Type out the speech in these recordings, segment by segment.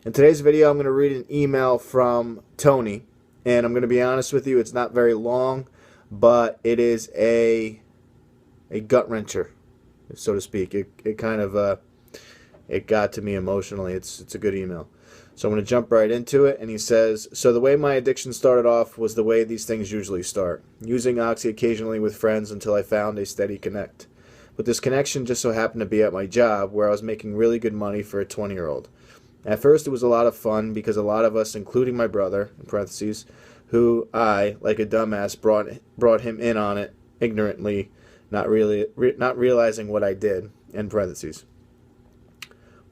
In today's video, I'm going to read an email from Tony, and I'm going to be honest with you, it's not very long, but it is a gut wrencher, so to speak. It kind of it got to me emotionally. It's a good email. So I'm going to jump right into it, and he says, so the way my addiction started off was the way these things usually start, using Oxy occasionally with friends until I found a steady connect. But this connection just so happened to be at my job, where I was making really good money for a 20-year-old. At first it was a lot of fun because a lot of us, including my brother, in parentheses, who I, like a dumbass, brought him in on it ignorantly, not realizing what I did, in parentheses.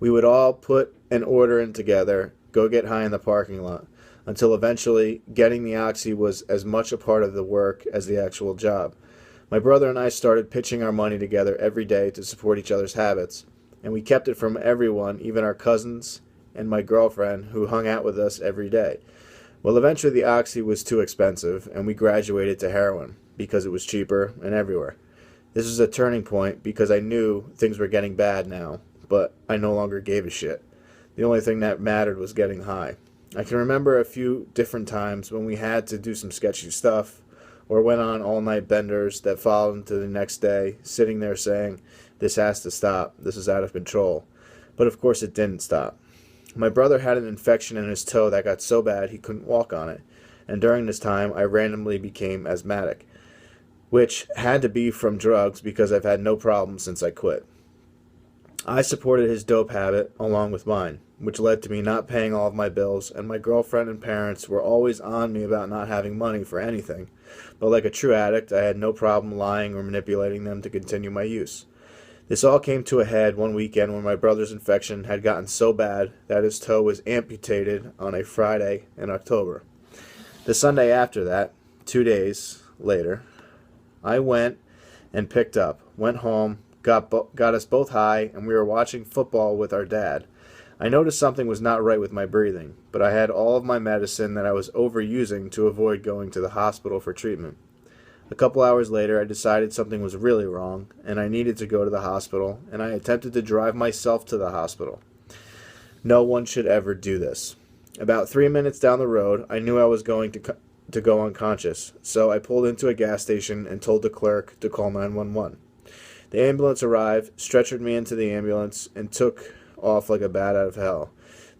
We would all put an order in together, go get high in the parking lot, until eventually getting the Oxy was as much a part of the work as the actual job. My brother and I started pitching our money together every day to support each other's habits, and we kept it from everyone, even our cousins and my girlfriend, who hung out with us every day. Well, eventually the Oxy was too expensive, and we graduated to heroin, because it was cheaper and everywhere. This was a turning point because I knew things were getting bad now, but I no longer gave a shit. The only thing that mattered was getting high. I can remember a few different times when we had to do some sketchy stuff, or went on all-night benders that followed into the next day, sitting there saying, this has to stop, this is out of control. But of course it didn't stop. My brother had an infection in his toe that got so bad he couldn't walk on it, and during this time I randomly became asthmatic, which had to be from drugs because I've had no problems since I quit. I supported his dope habit along with mine, which led to me not paying all of my bills, and my girlfriend and parents were always on me about not having money for anything, but like a true addict I had no problem lying or manipulating them to continue my use. This all came to a head one weekend when my brother's infection had gotten so bad that his toe was amputated on a Friday in October. The Sunday after that, 2 days later, I went and picked up, went home, got us both high, and we were watching football with our dad. I noticed something was not right with my breathing, but I had all of my medicine that I was overusing to avoid going to the hospital for treatment. A couple hours later, I decided something was really wrong, and I needed to go to the hospital, and I attempted to drive myself to the hospital. No one should ever do this. About 3 minutes down the road, I knew I was going to go unconscious, so I pulled into a gas station and told the clerk to call 911. The ambulance arrived, stretchered me into the ambulance, and took off like a bat out of hell.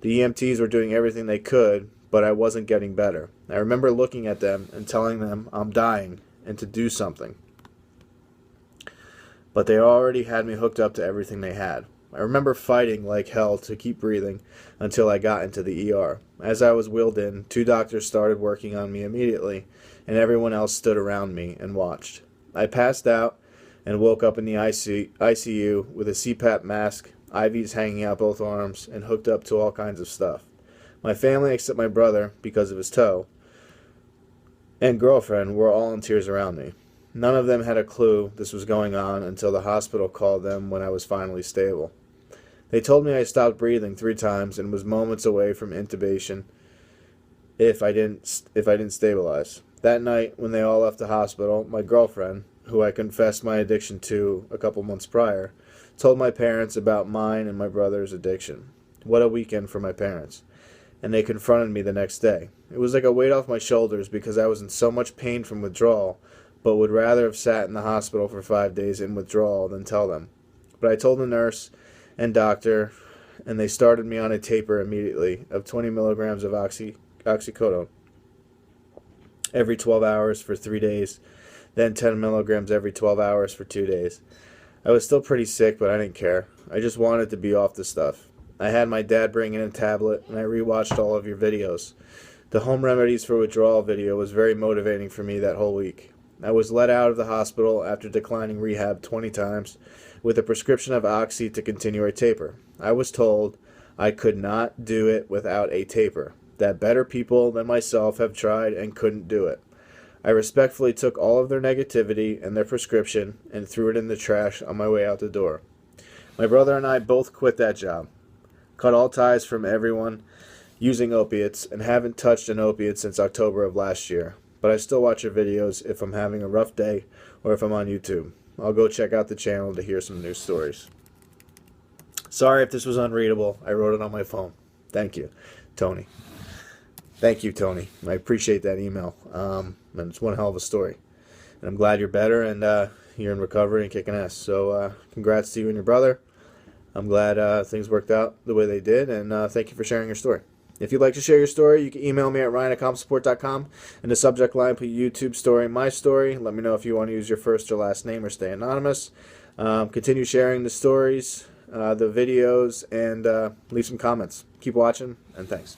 The EMTs were doing everything they could, but I wasn't getting better. I remember looking at them and telling them I'm dying and to do something. But they already had me hooked up to everything they had. I remember fighting like hell to keep breathing until I got into the ER. As I was wheeled in, 2 doctors started working on me immediately, and everyone else stood around me and watched. I passed out and woke up in the ICU with a CPAP mask, IVs hanging out both arms, and hooked up to all kinds of stuff. My family, except my brother, because of his toe, and girlfriend, were all in tears around me. None of them had a clue this was going on until the hospital called them when I was finally stable. They told me I stopped breathing 3 times and was moments away from intubation if I didn't stabilize. That night, when they all left the hospital, my girlfriend, who I confessed my addiction to a couple months prior, told my parents about mine and my brother's addiction. What a weekend for my parents. And they confronted me the next day. It was like a weight off my shoulders because I was in so much pain from withdrawal, but would rather have sat in the hospital for 5 days in withdrawal than tell them. But I told the nurse and doctor, and they started me on a taper immediately of 20 milligrams of oxycodone every 12 hours for 3 days, then 10 milligrams every 12 hours for 2 days. I was still pretty sick, but I didn't care. I just wanted to be off the stuff. I had my dad bring in a tablet, and I rewatched all of your videos. The home remedies for withdrawal video was very motivating for me that whole week. I was let out of the hospital after declining rehab 20 times with a prescription of Oxy to continue a taper. I was told I could not do it without a taper, that better people than myself have tried and couldn't do it. I respectfully took all of their negativity and their prescription and threw it in the trash on my way out the door. My brother and I both quit that job, cut all ties from everyone using opiates, and haven't touched an opiate since October of last year. But I still watch your videos if I'm having a rough day or if I'm on YouTube. I'll go check out the channel to hear some news stories. Sorry if this was unreadable. I wrote it on my phone. Thank you, Tony. Thank you, Tony. I appreciate that email. And it's one hell of a story. And I'm glad you're better and you're in recovery and kicking ass. So congrats to you and your brother. I'm glad things worked out the way they did, and thank you for sharing your story. If you'd like to share your story, you can email me at ryan@compsupport.com. In the subject line, put YouTube story, my story. Let me know if you want to use your first or last name or stay anonymous. Continue sharing the stories, the videos, and leave some comments. Keep watching, and thanks.